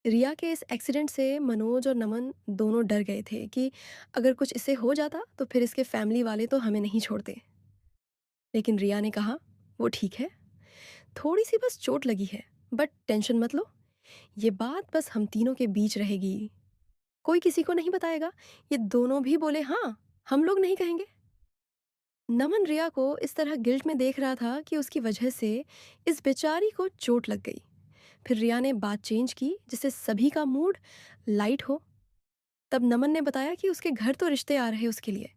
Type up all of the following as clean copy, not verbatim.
रिया के इस एक्सीडेंट से मनोज और नमन दोनों डर गए थे कि अगर कुछ इससे हो जाता तो फिर इसके फैमिली वाले तो हमें नहीं छोड़ते। लेकिन रिया ने कहा, वो ठीक है, थोड़ी सी बस चोट लगी है, बट टेंशन मत लो, ये बात बस हम तीनों के बीच रहेगी, कोई किसी को नहीं बताएगा। ये दोनों भी बोले हाँ, हम लोग नहीं कहेंगे। नमन रिया को इस तरह गिल्ट में देख रहा था कि उसकी वजह से इस बेचारी को चोट लग गई। फिर रिया ने बात चेंज की जिससे सभी का मूड लाइट हो। तब नमन ने बताया कि उसके घर तो रिश्ते आ रहे उसके लिए,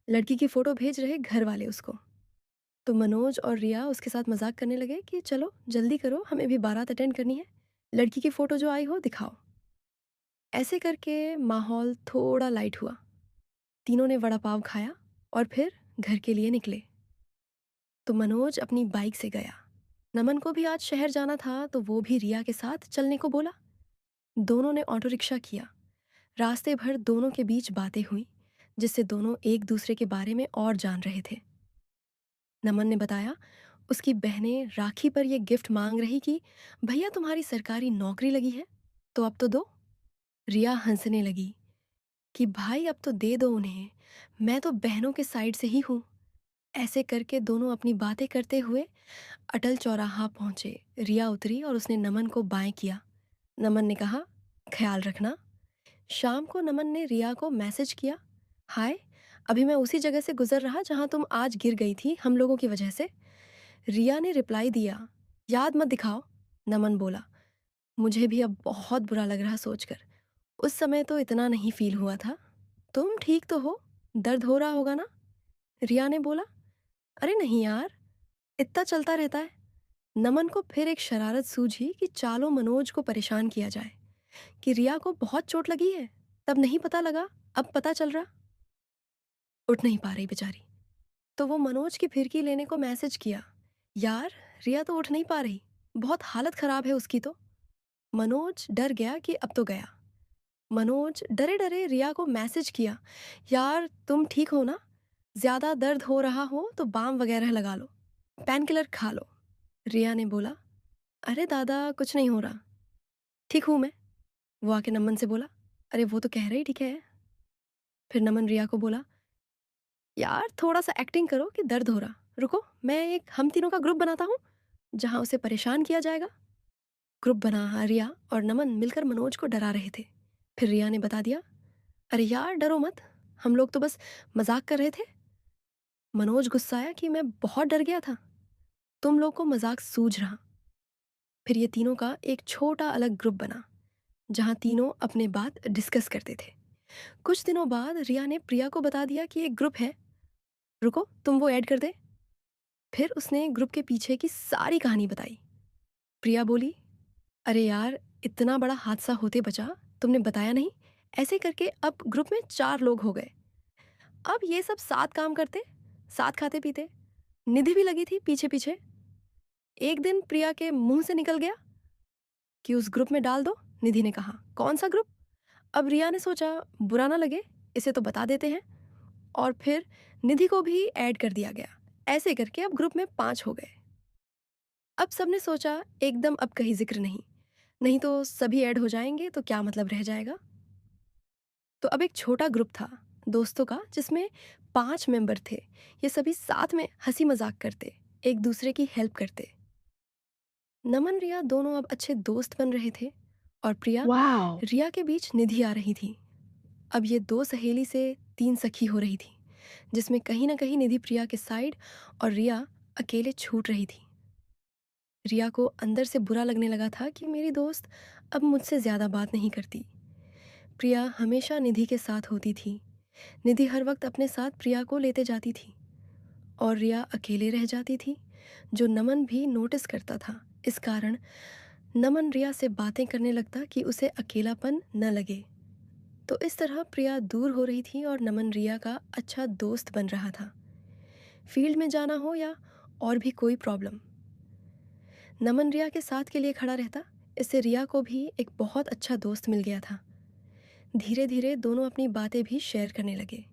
लड़की की फ़ोटो भेज रहे घर वाले उसको। तो मनोज और रिया उसके साथ मज़ाक करने लगे कि चलो जल्दी करो, हमें भी बारात अटेंड करनी है, लड़की की फ़ोटो जो आई हो दिखाओ। ऐसे करके माहौल थोड़ा लाइट हुआ। तीनों ने वड़ा पाव खाया और फिर घर के लिए निकले। तो मनोज अपनी बाइक से गया। नमन को भी आज शहर जाना था तो वो भी रिया के साथ चलने को बोला। दोनों ने ऑटो रिक्शा किया। रास्ते भर दोनों के बीच बातें हुई जिससे दोनों एक दूसरे के बारे में और जान रहे थे। नमन ने बताया उसकी बहनें राखी पर यह गिफ्ट मांग रही कि भैया तुम्हारी सरकारी नौकरी लगी है तो अब तो दो। रिया हंसने लगी कि भाई अब तो दे दो उन्हें, मैं तो बहनों के साइड से ही हूँ। ऐसे करके दोनों अपनी बातें करते हुए अटल चौराहा पहुंचे। रिया उतरी और उसने नमन को बाएं किया। नमन ने कहा, ख्याल रखना। शाम को नमन ने रिया को मैसेज किया, हाय, अभी मैं उसी जगह से गुजर रहा जहां तुम आज गिर गई थी हम लोगों की वजह से। रिया ने रिप्लाई दिया, याद मत दिखाओ। नमन बोला, मुझे भी अब बहुत बुरा लग रहा सोचकर, उस समय तो इतना नहीं फील हुआ था। तुम ठीक तो हो, दर्द हो रहा होगा ना। रिया ने बोला, अरे नहीं यार, इतना चलता रहता है। नमन को फिर एक शरारत सूझी कि चालो मनोज को परेशान किया जाए कि रिया को बहुत चोट लगी है, तब नहीं पता लगा, अब पता चल रहा। उठ नहीं पा रही बेचारी। तो वो मनोज की फिरकी लेने को मैसेज किया, यार रिया तो उठ नहीं पा रही, बहुत हालत खराब है उसकी तो। मनोज डर गया कि अब तो गया। मनोज डरे डरे रिया को मैसेज किया, यार तुम ठीक हो ना, ज़्यादा दर्द हो रहा हो तो बाम वगैरह लगा लो, पेन किलर खा लो। रिया ने बोला, अरे दादा कुछ नहीं हो रहा, ठीक हूँ मैं। वो आके नमन से बोला, अरे वो तो कह रही ठीक है। फिर नमन रिया को बोला, यार थोड़ा सा एक्टिंग करो कि दर्द हो रहा, रुको मैं एक हम तीनों का ग्रुप बनाता हूँ जहाँ उसे परेशान किया जाएगा। ग्रुप बना रिया और नमन मिलकर मनोज को डरा रहे थे। फिर रिया ने बता दिया, अरे यार डरो मत, हम लोग तो बस मजाक कर रहे थे। मनोज गुस्साया कि मैं बहुत डर गया था, तुम लोग को मजाक सूझ रहा। फिर ये तीनों का एक छोटा अलग ग्रुप बना जहाँ तीनों अपने बात डिस्कस करते थे। कुछ दिनों बाद रिया ने प्रिया को बता दिया कि एक ग्रुप है, रुको तुम वो ऐड कर दे। फिर उसने ग्रुप के पीछे की सारी कहानी बताई। प्रिया बोली, अरे यार इतना बड़ा हादसा होते बचा, तुमने बताया नहीं। ऐसे करके अब ग्रुप में 4 लोग हो गए। अब ये सब साथ काम करते, साथ खाते पीते। निधि भी लगी थी पीछे पीछे। एक दिन प्रिया के मुंह से निकल गया कि उस ग्रुप में डाल दो। निधि ने कहा, कौन सा ग्रुप। अब रिया ने सोचा बुरा ना लगे, इसे तो बता देते हैं, और फिर निधि को भी ऐड कर दिया गया। ऐसे करके अब ग्रुप में 5 हो गए। अब सबने सोचा एकदम अब कहीं जिक्र नहीं, नहीं तो सभी ऐड हो जाएंगे तो क्या मतलब रह जाएगा। तो अब एक छोटा ग्रुप था दोस्तों का जिसमें 5 मेंबर थे। ये सभी साथ में हंसी मजाक करते, एक दूसरे की हेल्प करते। नमन रिया दोनों अब अच्छे दोस्त बन रहे थे और प्रिया वाओ! रिया के बीच निधि आ रही थी। अब ये 2 सहेली से 3 सखी हो रही थी जिसमें कहीं ना कहीं निधि प्रिया के साइड और रिया अकेले छूट रही थी। रिया को अंदर से बुरा लगने लगा था कि मेरी दोस्त अब मुझसे ज़्यादा बात नहीं करती। प्रिया हमेशा निधि के साथ होती थी, निधि हर वक्त अपने साथ प्रिया को लेते जाती थी और रिया अकेले रह जाती थी, जो नमन भी नोटिस करता था। इस कारण नमन रिया से बातें करने लगता कि उसे अकेलापन न लगे। तो इस तरह प्रिया दूर हो रही थी और नमन रिया का अच्छा दोस्त बन रहा था। फील्ड में जाना हो या और भी कोई प्रॉब्लम, नमन रिया के साथ के लिए खड़ा रहता। इससे रिया को भी एक बहुत अच्छा दोस्त मिल गया था। धीरे धीरे दोनों अपनी बातें भी शेयर करने लगे।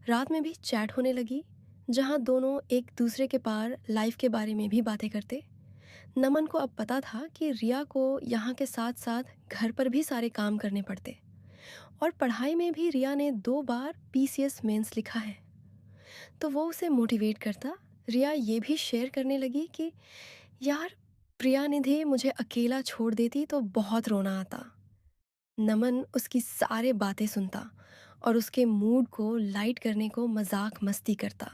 रात में भी चैट होने लगी जहाँ दोनों एक दूसरे के पार लाइफ के बारे में भी बातें करते। नमन को अब पता था कि रिया को यहाँ के साथ साथ घर पर भी सारे काम करने पड़ते, और पढ़ाई में भी रिया ने 2 बार पीसीएस मेंस लिखा है। तो वो उसे मोटिवेट करता। रिया ये भी शेयर करने लगी कि यार, प्रिया निधि मुझे अकेला छोड़ देती तो बहुत रोना आता। नमन उसकी सारे बातें सुनता और उसके मूड को लाइट करने को मजाक मस्ती करता।